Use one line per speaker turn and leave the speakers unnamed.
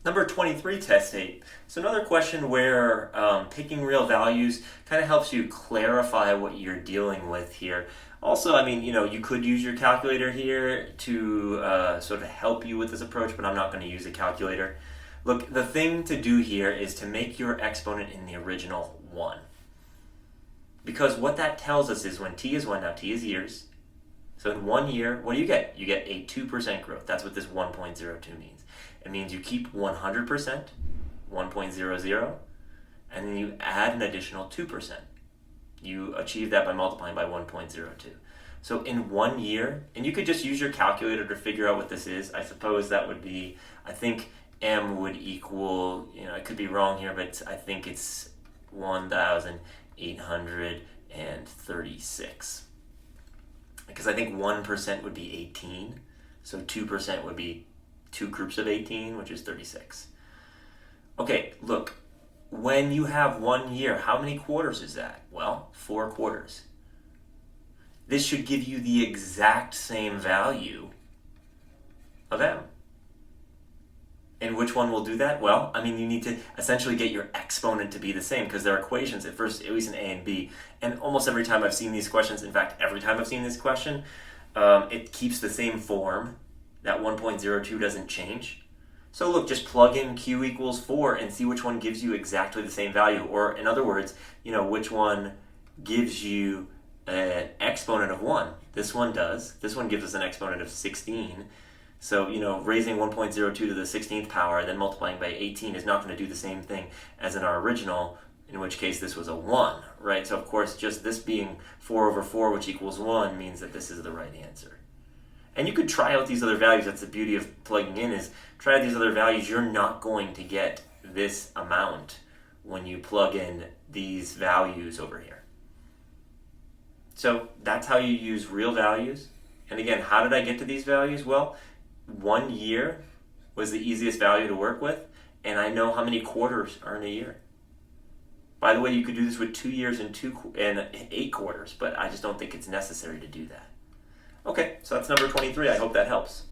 Number 23, test 8. So another question where picking real values kind of helps you clarify what you're dealing with here. Also, I mean, you could use your calculator here to sort of help you with this approach, but I'm not going to use a calculator. Look, the thing to do here is to make your exponent in the original 1. Because what that tells us is when t is 1, now t is years. So in 1 year, what do you get? You get a 2% growth. That's what this 1.02 means. It means you keep 100%, 1.00, and then you add an additional 2%. You achieve that by multiplying by 1.02. So in 1 year, and you could just use your calculator to figure out what this is. I suppose that would be, I think m would equal, I could be wrong here, but I think it's 1,836. Because I think 1% would be 18, so 2% would be 2 groups of 18, which is 36. Okay, look, when you have 1 year, how many quarters is that? Well, 4 quarters. This should give you the exact same value of m. And which one will do that? Well, I mean, you need to essentially get your exponent to be the same because they're equations. At first, it was an a and b. And almost every time I've seen these questions, in fact, every time I've seen this question, it keeps the same form. That 1.02 doesn't change. So look, just plug in q equals 4 and see which one gives you exactly the same value. Or in other words, which one gives you an exponent of 1. This one does. This one gives us an exponent of 16. So, raising 1.02 to the 16th power and then multiplying by 18 is not going to do the same thing as in our original, in which case this was a 1, right? So, of course, just this being 4 over 4, which equals 1, means that this is the right answer. And you could try out these other values. That's the beauty of plugging in, is try out these other values. You're not going to get this amount when you plug in these values over here. So that's how you use real values. And again, how did I get to these values? Well, 1 year was the easiest value to work with, and I know how many quarters are in a year. By the way, you could do this with 2 years and 8 quarters, but I just don't think it's necessary to do that. Okay, so that's number 23. I hope that helps.